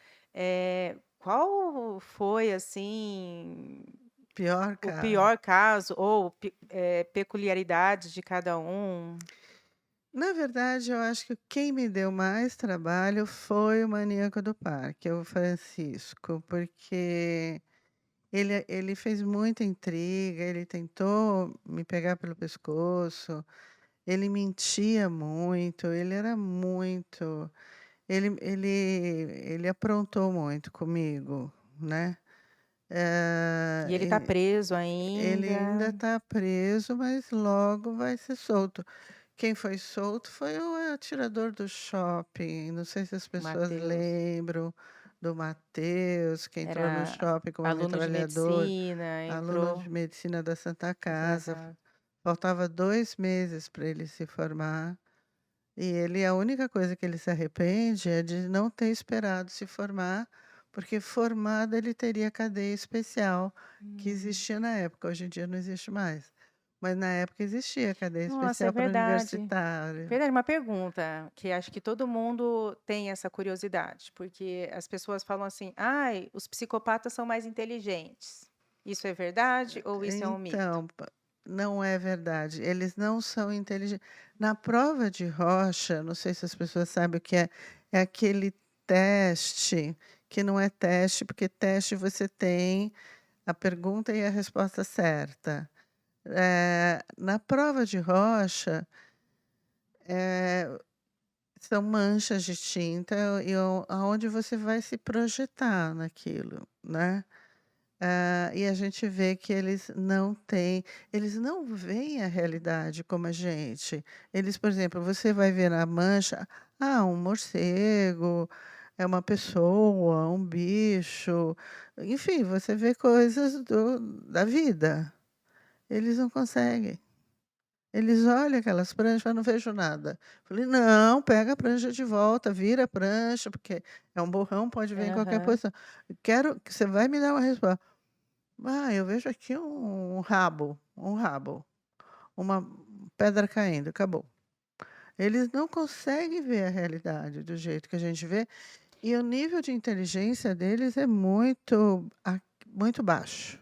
qual foi assim Pior o caso. pior caso ou peculiaridades de cada um? Na verdade, eu acho que quem me deu mais trabalho foi o maníaco do parque, o Francisco, porque ele fez muita intriga, ele tentou me pegar pelo pescoço, ele mentia muito, ele era muito. Ele aprontou muito comigo, né? E ele está Eh, preso ele ainda ainda, está preso, mas logo vai ser solto. Quem foi solto foi o atirador do shopping. Não sei se as o pessoas Matheus. lembram do Matheus, que entrou no Era shopping com uma aluno de metralhadora, medicina, aluno entrou. de medicina da Santa Casa. Exato. Faltava 2 meses para ele se formar. E ele, a única coisa que ele se arrepende é de não ter esperado se formar, porque formado ele teria cadeia especial, que Hum. existia na época. Hoje em dia não existe mais. Mas na época existia cadeia Nossa, é especial para verdade. universitário. Verdade, uma pergunta que acho que todo mundo tem essa curiosidade, porque as pessoas falam assim: "Ai, os psicopatas são mais inteligentes". Isso é verdade ou isso é um mito? Então, não é verdade. Eles não são inteligentes. Na prova de Rocha, não sei se as pessoas sabem o que é aquele teste, que não é teste, porque teste você tem a pergunta e a resposta certa. Na prova de Rocha, eh, são manchas de tinta e aonde você vai se projetar naquilo, né? E a gente vê que eles não veem a realidade como a gente. Eles, por exemplo, você vai ver na mancha, um morcego, é uma pessoa, um bicho, enfim, você vê coisas da vida. Eles não conseguem. Eles olham aquelas pranchas e falam: "Não vejo nada". Falei: "Não, pega a prancha de volta, vira a prancha, porque é um borrão, pode ver em qualquer Aham. posição. Quero que você vai me dar uma resposta". Eu vejo aqui um rabo, uma pedra caindo, acabou. Eles não conseguem ver a realidade do jeito que a gente vê, e o nível de inteligência deles é muito baixo.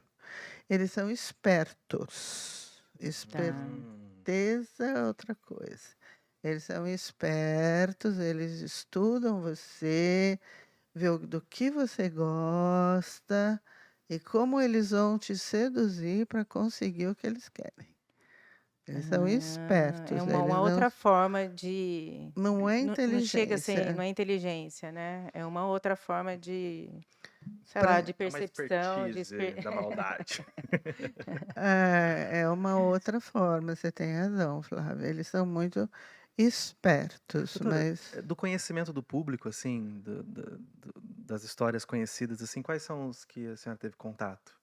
Eles são espertos. Tá. Esperteza é outra coisa. Eles são espertos, eles estudam você, vê do que você gosta e como eles vão te seduzir para conseguir o que eles querem. Eles são É espertos, uma eles outra forma de não é não chega a ser não inteligência. é inteligência, né, é uma outra forma de, sei lá, Pra de É uma percepção, de expertise da maldade. é uma outra forma, você tem razão, Flávia. Eles são muito espertos, Doutora, mas do conhecimento do público, assim, das histórias conhecidas, assim, quais são os que a senhora teve contato?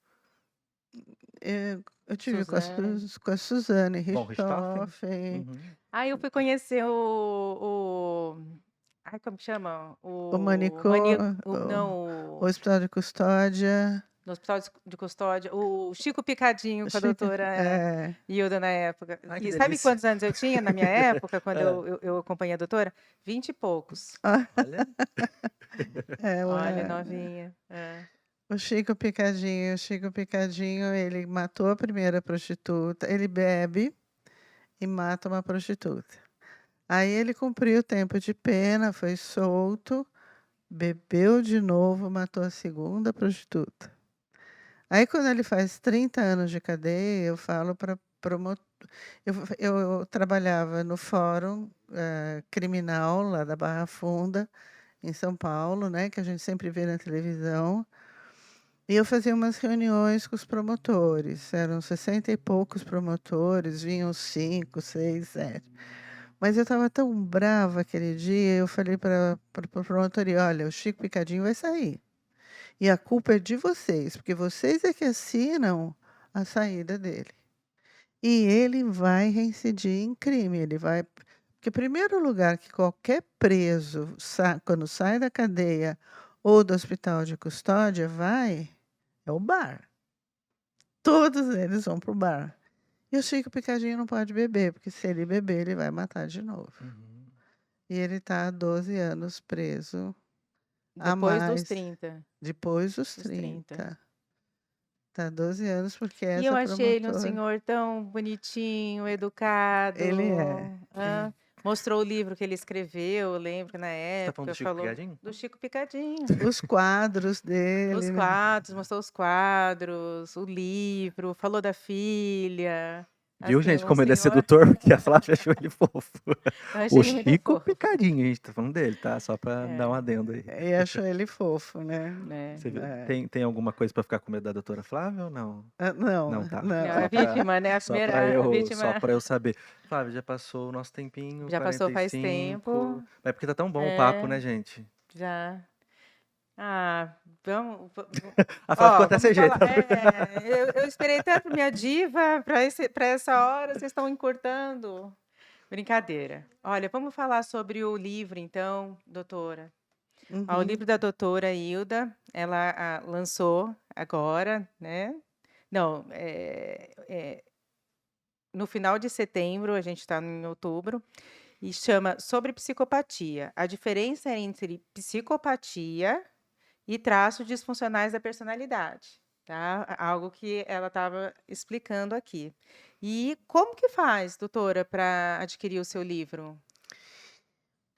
eu tive Suzane. Com a Suzane Bom, Richthofen? Richthofen, Uhum. Eu fui conhecer ai, como chama? o O manicô, mani o não, o hospital de custódia, no hospital de custódia, o Chico Picadinho com a Chico, doutora Hilda na época. Ai, que E sabe delícia. quantos anos eu tinha na minha época, quando Ah, eu acompanhei a doutora? 20 e poucos. olha. é, Olha, novinha. É. O Chico Picadinho, ele matou a primeira prostituta, ele bebe e mata uma prostituta. Aí ele cumpriu o tempo de pena, foi solto, bebeu de novo, matou a segunda prostituta. Aí quando ele faz 30 anos de cadeia, eu falo para promotor. Eu trabalhava no fórum criminal lá da Barra Funda, em São Paulo, né, que a gente sempre vê na televisão. E eu fazia umas reuniões com os promotores, eram 60 e poucos promotores, vinham 5, 6, 7. Mas eu estava tão brava aquele dia, eu falei para o promotor, olha, o Chico Picadinho vai sair. E a culpa é de vocês, porque vocês é que assinam a saída dele. E ele vai reincidir em crime, ele vai. Porque, primeiro lugar, que qualquer preso, quando sai da cadeia ou do hospital de custódia, vai, é o bar. Todos eles vão pro bar. E o Chico Picadinho não pode beber, porque se ele beber, ele vai matar de novo. Uhum. E ele está há 12 anos preso, a Depois dos mais, 30. depois dos Dos 30. 30. Está 12 anos porque E eu essa achei ele um promotora. senhor tão bonitinho, educado. Ele é. Mostrou o livro que ele escreveu, eu lembro que na Você tá falando época do Chico falou Picadinho? do Chico Picadinho. Os quadros dele, Os né? quadros, mostrou os quadros, o livro, falou da filha. Viu, Assim, gente, um como ele é senhor. sedutor? Porque a Flávia achou ele fofo. Eu achei O ele muito Chico fofo. Picadinho, a gente tá falando dele, tá? Só pra É. dar um adendo aí. E achou ele fofo, né? Né? Você viu? É. Tem alguma coisa pra ficar com medo da doutora Flávia ou não? Não, Não, tá. Não, não. a vítima, né? A Só primeira, pra a eu, vítima só pra eu saber. Flávia, já passou o nosso tempinho, já passou faz 45. tempo. Mas porque tá tão bom o papo, né, gente? Já. Vamos. A Flávia ficou até Vamos sem jeito. falar. Eu esperei tanto minha diva para essa hora, vocês estão encurtando. Brincadeira. Olha, vamos falar sobre o livro, então, doutora. O livro da doutora Hilda, ela lançou agora, né? Não, no final de setembro, a gente está em outubro, e chama Sobre Psicopatia. A diferença entre psicopatia e traços disfuncionais da personalidade, tá? Algo que ela estava explicando aqui. E como que faz, doutora, para adquirir o seu livro?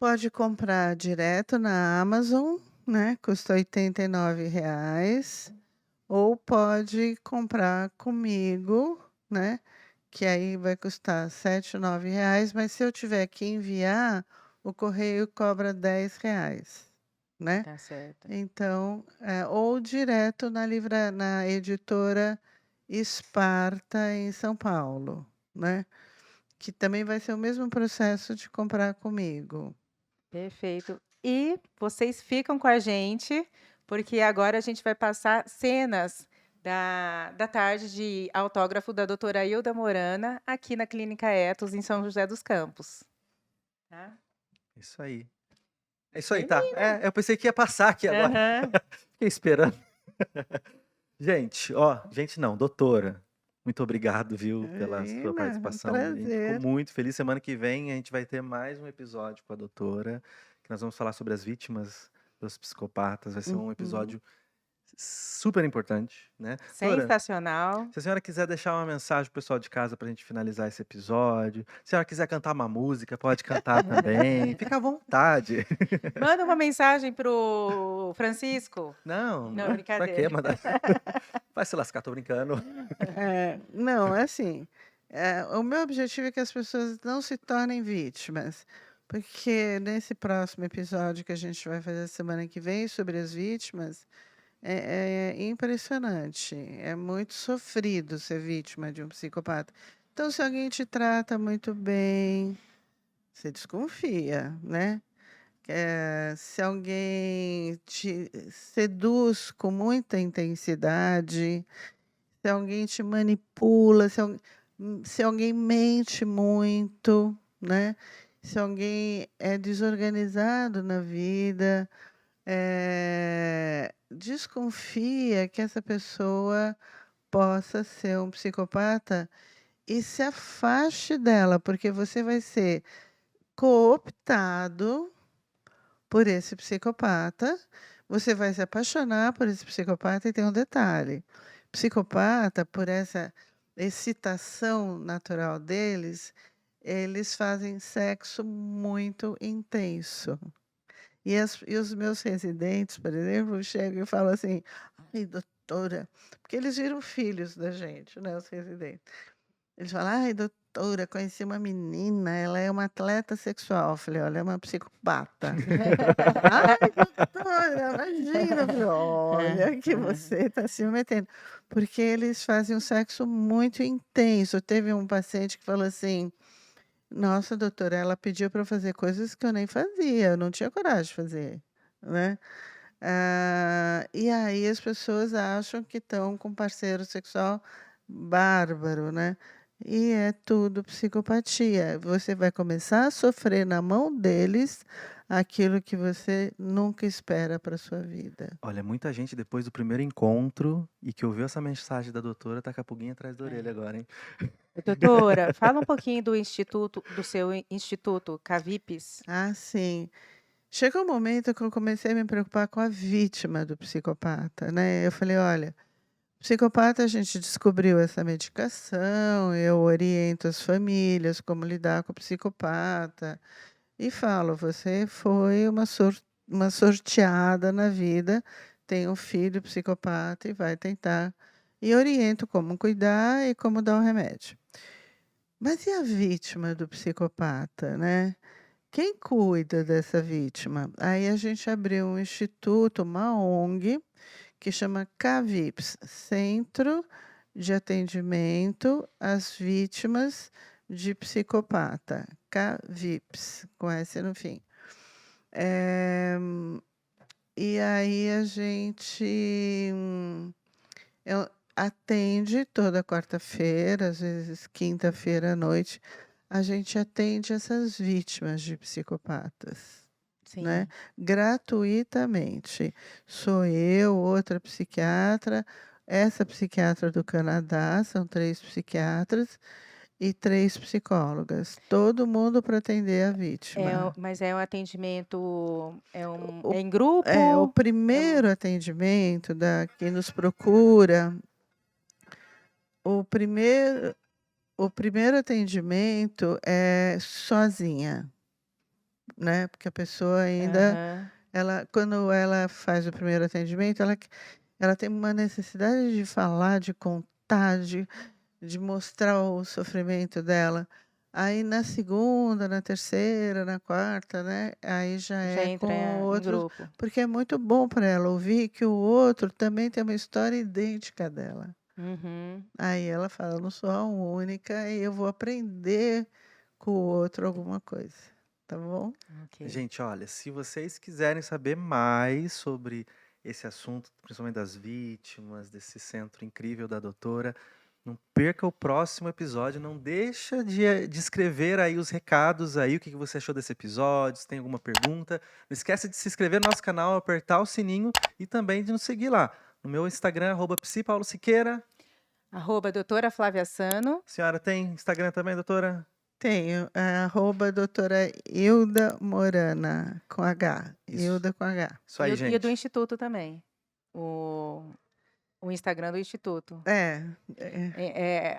Pode comprar direto na Amazon, né? Custa R$ 89,00. Ou pode comprar comigo, né? Que aí vai custar R$ 7, R$ 9,00. Mas se eu tiver que enviar, o correio cobra R$ 10,00, né? Tá certo. Então, ou direto na editora Esparta, em São Paulo, né? Que também vai ser o mesmo processo de comprar comigo. Perfeito. E vocês ficam com a gente, porque agora a gente vai passar cenas da tarde de autógrafo da doutora Hilda Morana, aqui na Clínica Etos, em São José dos Campos. Tá? Isso aí. É isso aí, tá. Eu pensei que ia passar aqui agora. Aham. Fiquei esperando. Gente, não, doutora. Muito obrigado, viu, pela sua Imagina, participação. A gente ficou prazer. muito feliz. Semana que vem a gente vai ter mais um episódio com a doutora, que nós vamos falar sobre as vítimas dos psicopatas. Vai ser um episódio super importante, né? Doutora, Sensacional. se a senhora quiser deixar uma mensagem pro pessoal de casa pra gente finalizar esse episódio, se a senhora quiser cantar uma música, pode cantar também. Fica à vontade. Manda uma mensagem pro Francisco. Não, Não, pra brincadeira. quê? Vai se lascar, tô brincando. Não, é assim, O meu objetivo é que as pessoas não se tornem vítimas, porque nesse próximo episódio que a gente vai fazer semana que vem sobre as vítimas, é impressionante. É muito sofrido ser vítima de um psicopata. Então, se alguém te trata muito bem, você desconfia, né? Se alguém te seduz com muita intensidade, se alguém te manipula, se alguém mente muito, né? Se alguém é desorganizado na vida, desconfia que essa pessoa possa ser um psicopata e se afaste dela, porque você vai ser cooptado por esse psicopata, você vai se apaixonar por esse psicopata e tem um detalhe: psicopata, por essa excitação natural deles, eles fazem sexo muito intenso. E os meus residentes, por exemplo, chegam e falam assim: "Ai, doutora", porque eles viram filhos da gente, né, os residentes. Eles falam: "Ai, doutora, conheci uma menina, ela é uma atleta sexual". Eu falei: "Olha, é uma psicopata". "Ai, doutora, imagina". Eu falei: "Olha que você está se metendo". Porque eles fazem um sexo muito intenso. Teve um paciente que falou assim: "Nossa, doutora, ela pediu para eu fazer coisas que eu nem fazia, eu não tinha coragem de fazer", né. E aí as pessoas acham que estão com um parceiro sexual bárbaro, né. E é tudo psicopatia. Você vai começar a sofrer na mão deles aquilo que você nunca espera para sua vida. Olha, muita gente depois do primeiro encontro e que ouviu essa mensagem da doutora tá com a pulguinha atrás da orelha É. agora, hein. Doutora, fala um pouquinho do seu instituto, Cavipes. Ah, sim. Chegou um momento que eu comecei a me preocupar com a vítima do psicopata, né. Eu falei: "Olha, psicopata, a gente descobriu essa medicação, eu oriento as famílias como lidar com o psicopata e falo: "Você foi uma sorteada na vida, tem um filho psicopata e vai tentar", e oriento como cuidar e como dar o remédio. Mas e a vítima do psicopata, né? Quem cuida dessa vítima? Aí a gente abriu um instituto, uma ONG, que chama CAVIPS, Centro de Atendimento às Vítimas de Psicopata. CAVIPS, com S no fim. Eh, e aí a gente atende toda quarta-feira, às vezes quinta-feira à noite, a gente atende essas vítimas de psicopatas, né, Sim. gratuitamente. Sou eu, outra psiquiatra, essa psiquiatra do Canadá, são 3 psiquiatras e 3 psicólogas, todo mundo para atender a vítima. Mas é um atendimento, O é em o grupo? É um primeiro atendimento da quem nos procura, o primeiro o primeiro atendimento é sozinha, né, porque a pessoa ainda aham. quando ela faz o primeiro atendimento, ela tem uma necessidade de falar, de contar, de mostrar o sofrimento dela. Aí na segunda, na terceira, na quarta, né, aí já Já é entra com em outros, grupo. porque é muito bom para ela ouvir que o outro também tem uma história idêntica dela. Uhum. Aí ela fala: "Eu não sou a única e eu vou aprender com o outro alguma coisa", tá bom? Ok. Gente, olha, se vocês quiserem saber mais sobre esse assunto, principalmente das vítimas, desse centro incrível da doutora, não perca o próximo episódio, não deixa de escrever aí os recados aí, o que você achou desse episódio, se tem alguma pergunta. Não esquece de se inscrever no nosso canal, apertar o sininho e também de nos seguir lá. No meu Instagram, @psipaulosiqueira. @doutora Flávia Sano. A senhora tem Instagram também, doutora? Tenho, doutora Hilda Morana, com H, Isso. Hilda com H. Isso aí, E o do gente. instituto também. O o Instagram do instituto. É, é.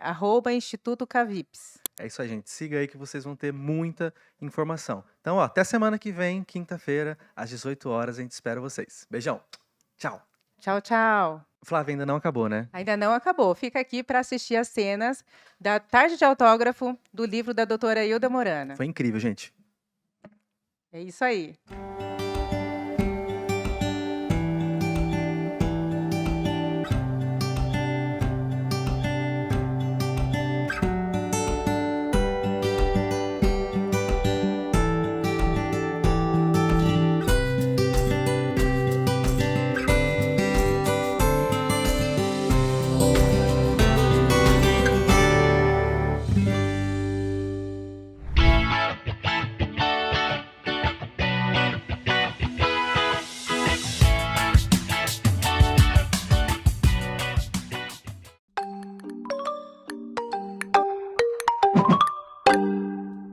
@Instituto Cavips. É isso aí, gente. Siga aí que vocês vão ter muita informação. Então, ó, até semana que vem, quinta-feira, às 18 horas, a gente espera vocês. Beijão. Tchau. Tchau, tchau. Flávia, ainda não acabou, né? Ainda não acabou. Fica aqui para assistir as cenas da tarde de autógrafo do livro da doutora Hilda Morana. Foi incrível, gente. É isso aí.